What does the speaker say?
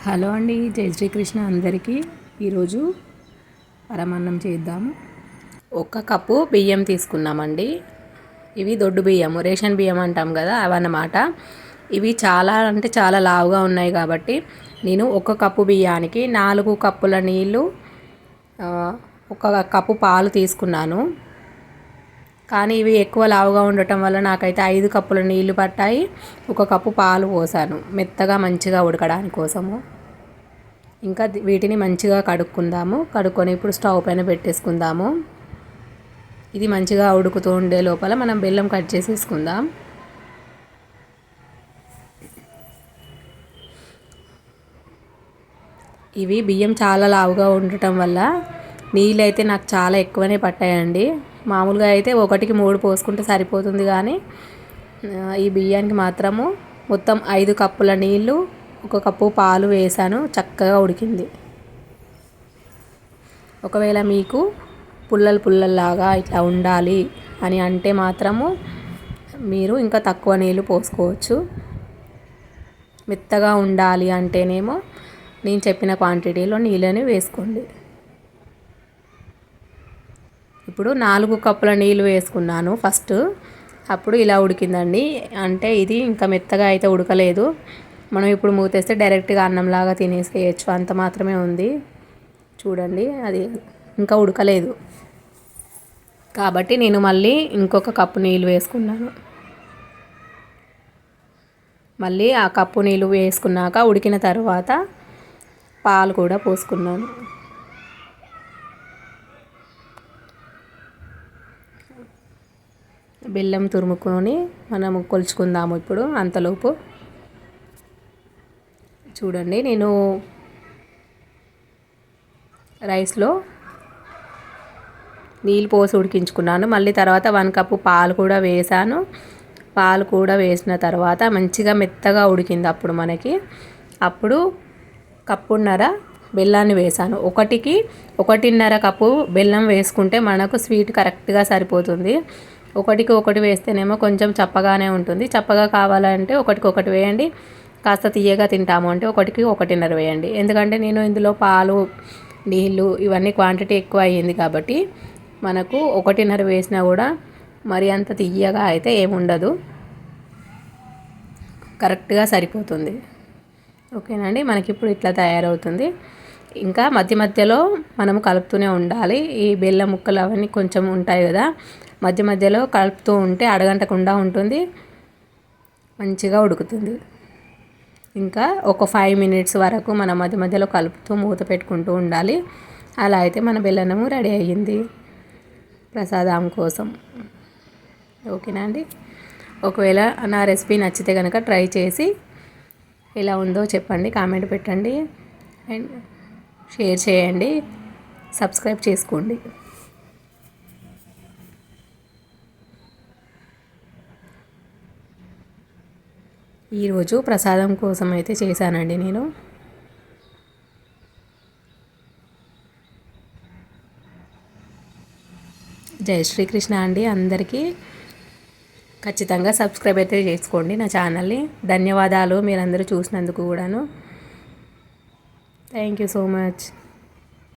Hello అండి, జై శ్రీకృష్ణ అందరికీ. ఈరోజు పరమాన్నం చేద్దాము. 1 కప్పు బియ్యం తీసుకున్నామండి. ఇవి దొడ్డు బియ్యం, రేషన్ బియ్యం అంటాం కదా, అవన్నమాట. ఇవి చాలా అంటే చాలా లావుగా ఉన్నాయి కాబట్టి నేను 1 కప్పు బియ్యానికి 4 కప్పుల నీళ్ళు, 1 కప్పు పాలు తీసుకున్నాను. కానీ ఇవి ఎక్కువ లావుగా ఉండటం వల్ల నాకైతే 5 కప్పుల నీళ్లు పట్టాయి. 1 కప్పు పాలు పోసాను మెత్తగా మంచిగా ఉడకడానికి కోసము. ఇంకా వీటిని మంచిగా కడుక్కుందాము. కడుక్కొని ఇప్పుడు స్టవ్ పైన పెట్టేసుకుందాము. ఇది మంచిగా ఉడుకుతూ ఉండే లోపల మనం బెల్లం కట్ చేసేసుకుందాం. ఇవి బియ్యం చాలా లావుగా ఉండటం వల్ల నీళ్ళు అయితే నాకు చాలా ఎక్కువనే పట్టాయండి. మామూలుగా అయితే 1కి 3 పోసుకుంటే సరిపోతుంది, కానీ ఈ బియ్యానికి మాత్రము మొత్తం 5 కప్పుల నీళ్ళు, 1 కప్పు పాలు వేసాను. చక్కగా ఉడికింది. ఒకవేళ మీకు పుల్లల్లాగా ఇట్లా ఉండాలి అని అంటే మాత్రము మీరు ఇంకా తక్కువ నీళ్ళు పోసుకోవచ్చు. మెత్తగా ఉండాలి అంటేనేమో నేను చెప్పిన క్వాంటిటీలో నీళ్ళని వేసుకోండి. ఇప్పుడు 4 కప్పుల నీళ్ళు వేసుకున్నాను ఫస్ట్. అప్పుడు ఇలా ఉడికిందండి. అంటే ఇది ఇంకా మెత్తగా అయితే ఉడకలేదు. మనం ఇప్పుడు మూతేస్తే డైరెక్ట్గా అన్నంలాగా తినేసేయచ్చు, అంత మాత్రమే ఉంది. చూడండి, అది ఇంకా ఉడకలేదు కాబట్టి నేను మళ్ళీ ఇంకొక కప్పు నీళ్ళు వేసుకున్నాను. మళ్ళీ ఆ కప్పు నీళ్ళు వేసుకున్నాక ఉడికిన తర్వాత పాలు కూడా పోసుకున్నాను. బెల్లం తురుముకొని మనము కొలుచుకుందాము ఇప్పుడు. అంతలోపు చూడండి, నేను రైస్లో నీళ్ళు పోసి ఉడికించుకున్నాను. మళ్ళీ తర్వాత 1 కప్పు పాలు కూడా వేసాను. పాలు కూడా వేసిన తర్వాత మంచిగా మెత్తగా ఉడికింది. అప్పుడు మనకి అప్పుడు కప్పున్నర బెల్లాన్ని వేసాను. 1కి 1.5 కప్పు బెల్లం వేసుకుంటే మనకు స్వీట్ కరెక్ట్గా సరిపోతుంది. 1కి 1 వేస్తేనేమో కొంచెం చప్పగానే ఉంటుంది. చప్పగా కావాలంటే 1కి 1 వేయండి. కాస్త తీయగా తింటాము అంటే 1కి 1.5 వేయండి. ఎందుకంటే నేను ఇందులో పాలు, నీళ్ళు ఇవన్నీ క్వాంటిటీ ఎక్కువ అయ్యింది కాబట్టి మనకు 1.5 వేసినా కూడా మరి అంత తీయగా అయితే ఏముండదు, కరెక్ట్గా సరిపోతుంది. ఓకేనండి, మనకి ఇప్పుడు ఇట్లా తయారవుతుంది. ఇంకా మధ్య మధ్యలో మనము కలుపుతూనే ఉండాలి. ఈ బెల్లం ముక్కలు అవన్నీ కొంచెం ఉంటాయి కదా, మధ్య మధ్యలో కలుపుతూ ఉంటే అడగంటకుండా ఉంటుంది, మంచిగా ఉడుకుతుంది. ఇంకా ఒక 5 మినిట్స్ వరకు మనం మధ్య మధ్యలో కలుపుతూ మూత పెట్టుకుంటూ ఉండాలి. అలా అయితే మన బెల్లన్నము రెడీ అయ్యింది ప్రసాదం కోసం. ఓకేనా అండి, ఒకవేళ నా రెసిపీ నచ్చితే కనుక ట్రై చేసి ఎలా ఉందో చెప్పండి, కామెంట్ పెట్టండి అండ్ షేర్ చేయండి, సబ్స్క్రైబ్ చేసుకోండి. ఈరోజు ప్రసాదం కోసం అయితే చేశానండి నేను. జై శ్రీకృష్ణ అండి అందరికీ. ఖచ్చితంగా సబ్స్క్రైబ్ అయితే చేసుకోండి నా ఛానల్ని. ధన్యవాదాలు మీరందరూ చూసినందుకు కూడాను. Thank you so much.